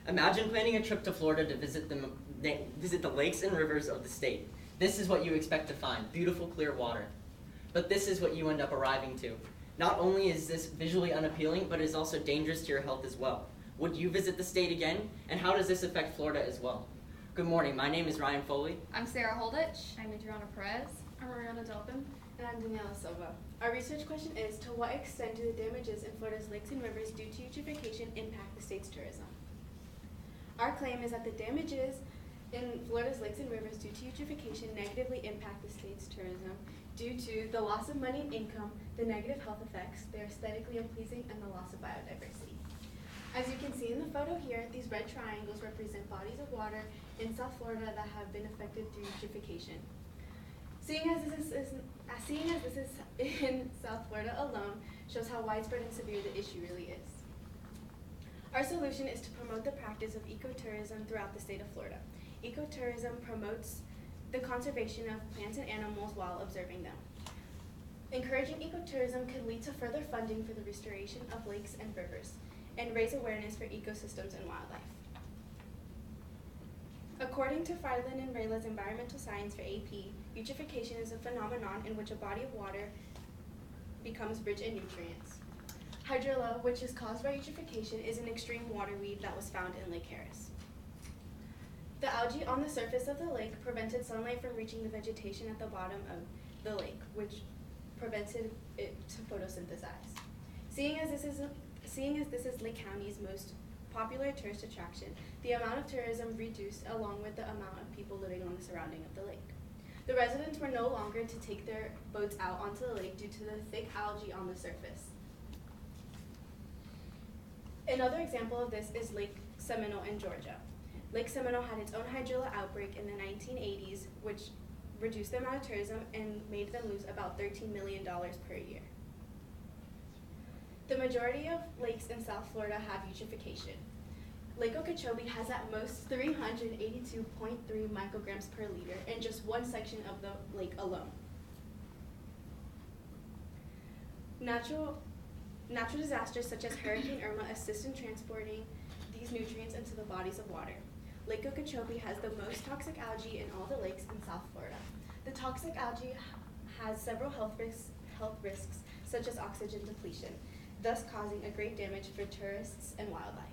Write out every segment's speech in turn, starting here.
Imagine planning a trip to Florida to visit the lakes and rivers of the state. This is what you expect to find, beautiful clear water. But this is what you end up arriving to. Not only is this visually unappealing, but it is also dangerous to your health as well. Would you visit the state again? And how does this affect Florida as well? Good morning, my name is Ryan Foley. I'm Sarah Holditch. I'm Adriana Perez. I'm Mariana Delpin. And I'm Daniela Silva. Our research question is, to what extent do the damages in Florida's lakes and rivers due to eutrophication impact the state's tourism? Our claim is that the damages in Florida's lakes and rivers due to eutrophication negatively impact the state's tourism due to the loss of money and income, the negative health effects, they're aesthetically unpleasing, and the loss of biodiversity. As you can see in the photo here, these red triangles represent bodies of water in South Florida that have been affected through eutrophication. Seeing as this is in South Florida alone shows how widespread and severe the issue really is. Our solution is to promote the practice of ecotourism throughout the state of Florida. Ecotourism promotes the conservation of plants and animals while observing them. Encouraging ecotourism could lead to further funding for the restoration of lakes and rivers and raise awareness for ecosystems and wildlife. According to Friedland and Rayla's Environmental Science for AP, eutrophication is a phenomenon in which a body of water becomes rich in nutrients. Hydrilla, which is caused by eutrophication, is an extreme waterweed that was found in Lake Harris. The algae on the surface of the lake prevented sunlight from reaching the vegetation at the bottom of the lake, which prevented it to photosynthesize. Seeing as this is Lake County's most popular tourist attraction, the amount of tourism reduced along with the amount of people living on the surrounding of the lake. The residents were no longer to take their boats out onto the lake due to the thick algae on the surface. Another example of this is Lake Seminole in Georgia. Lake Seminole had its own hydrilla outbreak in the 1980s, which reduced the amount of tourism and made them lose about $13 million per year. The majority of lakes in South Florida have eutrophication. Lake Okeechobee has at most 382.3 micrograms per liter in just one section of the lake alone. Natural disasters such as Hurricane Irma assist in transporting these nutrients into the bodies of water. Lake Okeechobee has the most toxic algae in all the lakes in South Florida. The toxic algae has several health risks such as oxygen depletion, thus causing a great damage for tourists and wildlife.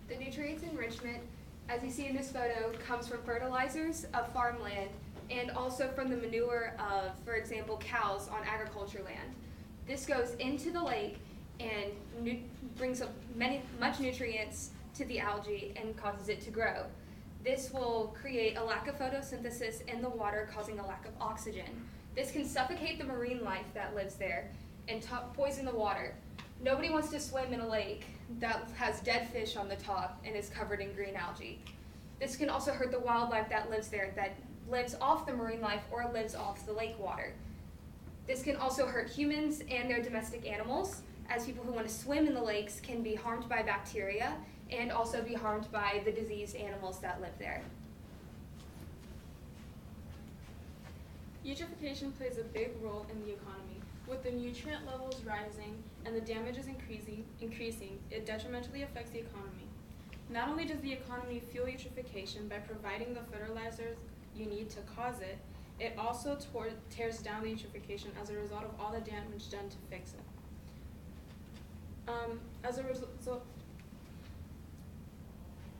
The nutrients enrichment, as you see in this photo, comes from fertilizers of farmland and also from the manure of, for example, cows on agriculture land. This goes into the lake and brings up much nutrients to the algae and causes it to grow. This will create a lack of photosynthesis in the water, causing a lack of oxygen. This can suffocate the marine life that lives there and poison the water. Nobody wants to swim in a lake that has dead fish on the top and is covered in green algae. This can also hurt the wildlife that lives there, that lives off the marine life or lives off the lake water. This can also hurt humans and their domestic animals, as people who want to swim in the lakes can be harmed by bacteria and also be harmed by the diseased animals that live there. Eutrophication plays a big role in the economy. With the nutrient levels rising and the damages increasing, it detrimentally affects the economy. Not only does the economy fuel eutrophication by providing the fertilizers you need to cause it, it also tears down the eutrophication as a result of all the damage done to fix it. As a result,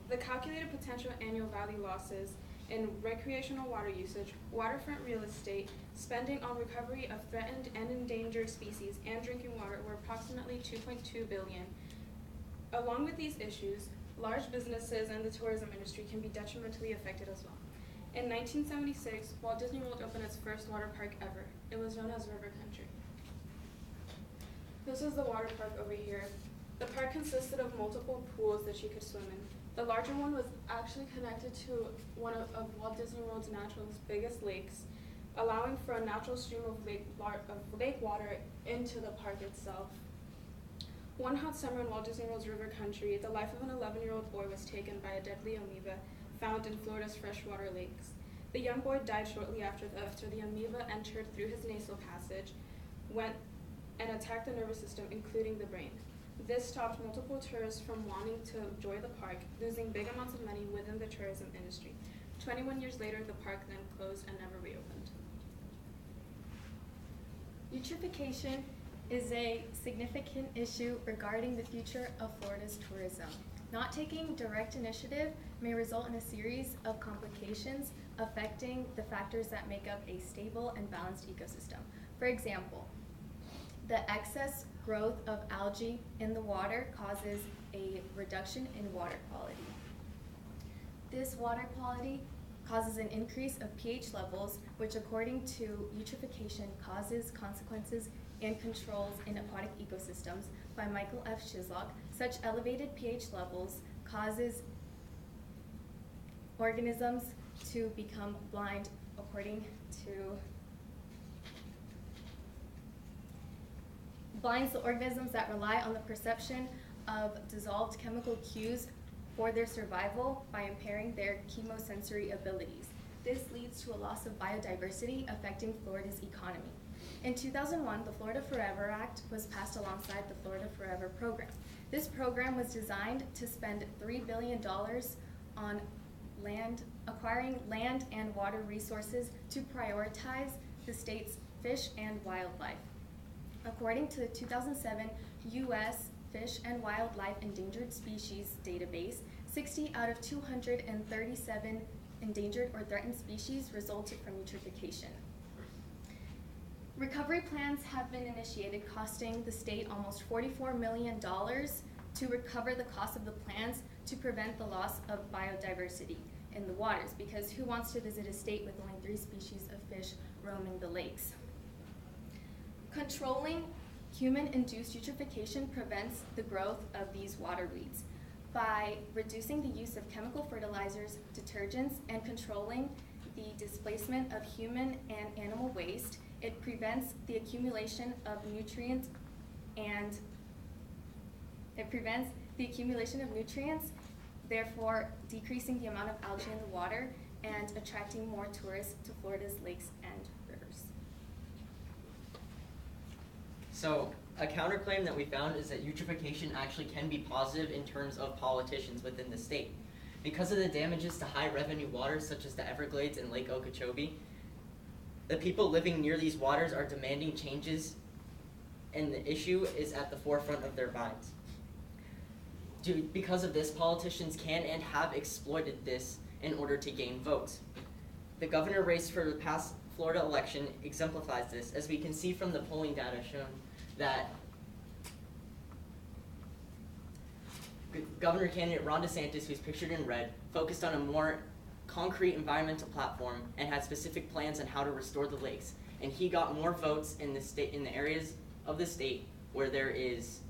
the calculated potential annual value losses in recreational water usage, waterfront real estate, spending on recovery of threatened and endangered species, and drinking water were approximately $2.2 billion. Along with these issues, large businesses and the tourism industry can be detrimentally affected as well. In 1976, Walt Disney World opened its first water park ever. It was known as River Country. This is the water park over here. The park consisted of multiple pools that you could swim in. The larger one was actually connected to one of Walt Disney World's biggest lakes, allowing for a natural stream of lake water into the park itself. One hot summer in Walt Disney World's River Country, the life of an 11-year-old boy was taken by a deadly amoeba found in Florida's freshwater lakes. The young boy died shortly after the amoeba entered through his nasal passage, went and attacked the nervous system, including the brain. This stopped multiple tourists from wanting to enjoy the park, losing big amounts of money within the tourism industry. 21 years later, the park then closed and never reopened. Eutrophication is a significant issue regarding the future of Florida's tourism. Not taking direct initiative may result in a series of complications affecting the factors that make up a stable and balanced ecosystem. For example, the excess growth of algae in the water causes a reduction in water quality. This water quality causes an increase of pH levels, which according to eutrophication causes consequences and controls in aquatic ecosystems by Michael F. Shizlock. Such elevated pH levels causes organisms to become blind, according to blinds the organisms that rely on the perception of dissolved chemical cues for their survival by impairing their chemosensory abilities. This leads to a loss of biodiversity affecting Florida's economy. In 2001, the Florida Forever Act was passed alongside the Florida Forever program. This program was designed to spend $3 billion on acquiring land and water resources to prioritize the state's fish and wildlife. According to the 2007 U.S. Fish and Wildlife Endangered Species Database, 60 out of 237 endangered or threatened species resulted from eutrophication. Recovery plans have been initiated, costing the state almost $44 million to recover the cost of the plans to prevent the loss of biodiversity in the waters, because who wants to visit a state with only 3 species of fish roaming the lakes? Controlling human-induced eutrophication prevents the growth of these water weeds. By reducing the use of chemical fertilizers, detergents, and controlling the displacement of human and animal waste, it prevents the accumulation of nutrients therefore decreasing the amount of algae in the water and attracting more tourists to Florida's lakes and rivers. So a counterclaim that we found is that eutrophication actually can be positive in terms of politicians within the state. Because of the damages to high revenue waters such as the Everglades and Lake Okeechobee, the people living near these waters are demanding changes, and the issue is at the forefront of their minds. Because of this, politicians can and have exploited this in order to gain votes. The governor race for the past Florida election exemplifies this, as we can see from the polling data shown that Governor candidate Ron DeSantis, who's pictured in red, focused on a more concrete environmental platform and had specific plans on how to restore the lakes. And he got more votes in the areas of the state where there is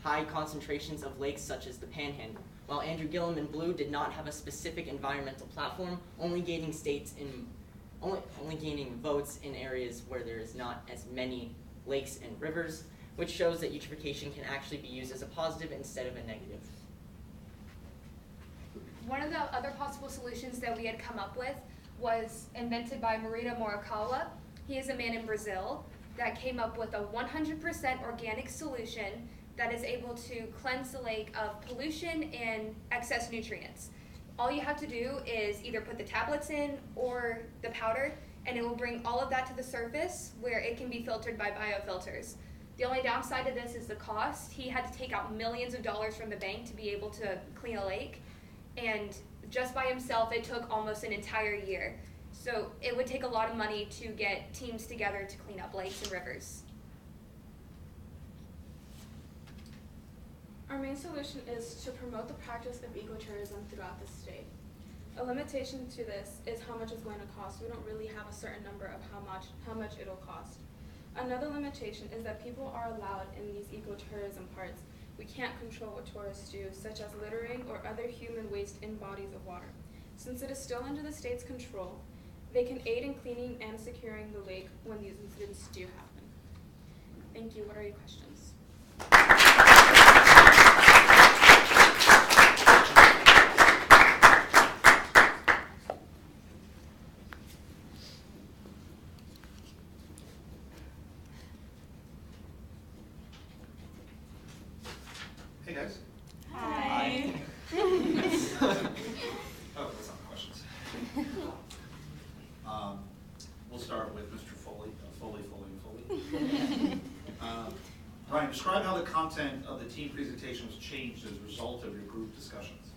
high concentrations of lakes such as the Panhandle, while Andrew Gillum in blue did not have a specific environmental platform, only gaining votes in areas where there is not as many lakes and rivers, which shows that eutrophication can actually be used as a positive instead of a negative. One of the other possible solutions that we had come up with was invented by Marita Morikawa. He is a man in Brazil that came up with a 100% organic solution that is able to cleanse the lake of pollution and excess nutrients. All you have to do is either put the tablets in or the powder, and it will bring all of that to the surface where it can be filtered by biofilters. The only downside to this is the cost. He had to take out millions of dollars from the bank to be able to clean a lake, and just by himself it took almost an entire year. So it would take a lot of money to get teams together to clean up lakes and rivers. Our main solution is to promote the practice of ecotourism throughout the state. A limitation to this is how much it's going to cost. We don't really have a certain number of how much it'll cost. Another limitation is that people are allowed in these ecotourism parts. We can't control what tourists do, such as littering or other human waste in bodies of water. Since it is still under the state's control, they can aid in cleaning and securing the lake when these incidents do happen. Thank you. What are your questions? guys. Hi. Oh, that's not questions. We'll start with Mr. Foley. Foley. Ryan, describe how the content of the team presentation was changed as a result of your group discussions.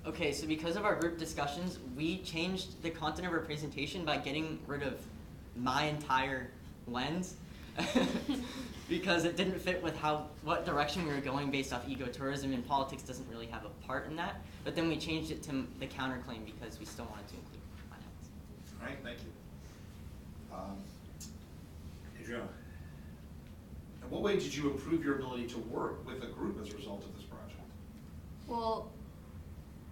Okay, so because of our group discussions, we changed the content of our presentation by getting rid of my entire lens because it didn't fit with what direction we were going based off ecotourism, and politics doesn't really have a part in that. But then we changed it to the counterclaim because we still wanted to include finance. All right, thank you. Adriana, in what way did you improve your ability to work with a group as a result of this project? Well,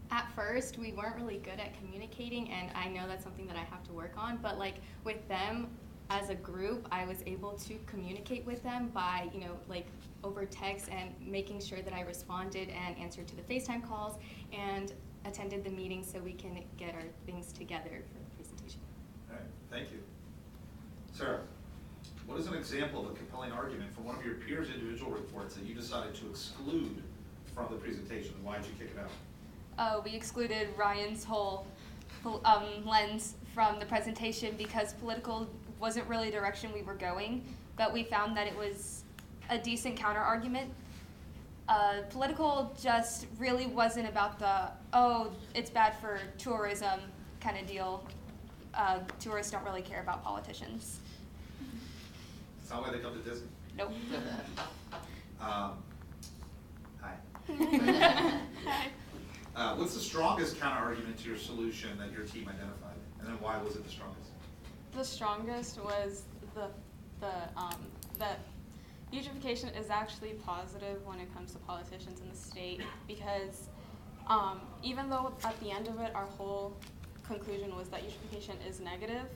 at first we weren't really good at communicating, and I know that's something that I have to work on, but like with them as a group, I was able to communicate with them by, like over text and making sure that I responded and answered to the FaceTime calls and attended the meetings so we can get our things together for the presentation. All right, thank you. Sarah, what is an example of a compelling argument from one of your peers' individual reports that you decided to exclude from the presentation? Why did you kick it out? We excluded Ryan's whole lens from the presentation because political wasn't really the direction we were going, but we found that it was a decent counter argument. Political just really wasn't about it's bad for tourism kind of deal. Tourists don't really care about politicians. That's not why they come to Disney. Nope. Hi. What's the strongest counter argument to your solution that your team identified, and then why was it the strongest? The strongest was that eutrophication is actually positive when it comes to politicians in the state, because even though at the end of it our whole conclusion was that eutrophication is negative,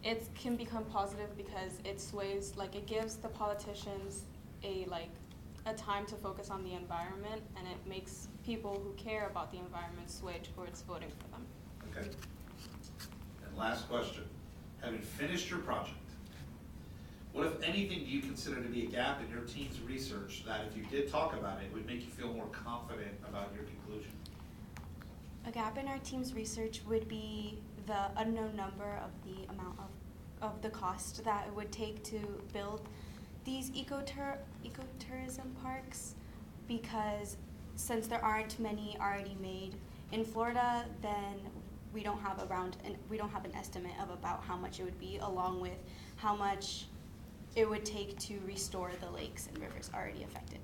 it can become positive because it sways, like it gives the politicians a time to focus on the environment, and it makes people who care about the environment sway towards voting for them. Okay. And last question. Having finished your project, what, if anything, do you consider to be a gap in your team's research that, if you did talk about it, would make you feel more confident about your conclusion? A gap in our team's research would be the unknown number of the amount of the cost that it would take to build these ecotourism parks, because since there aren't many already made in Florida, then we don't have an estimate of about how much it would be, along with how much it would take to restore the lakes and rivers already affected.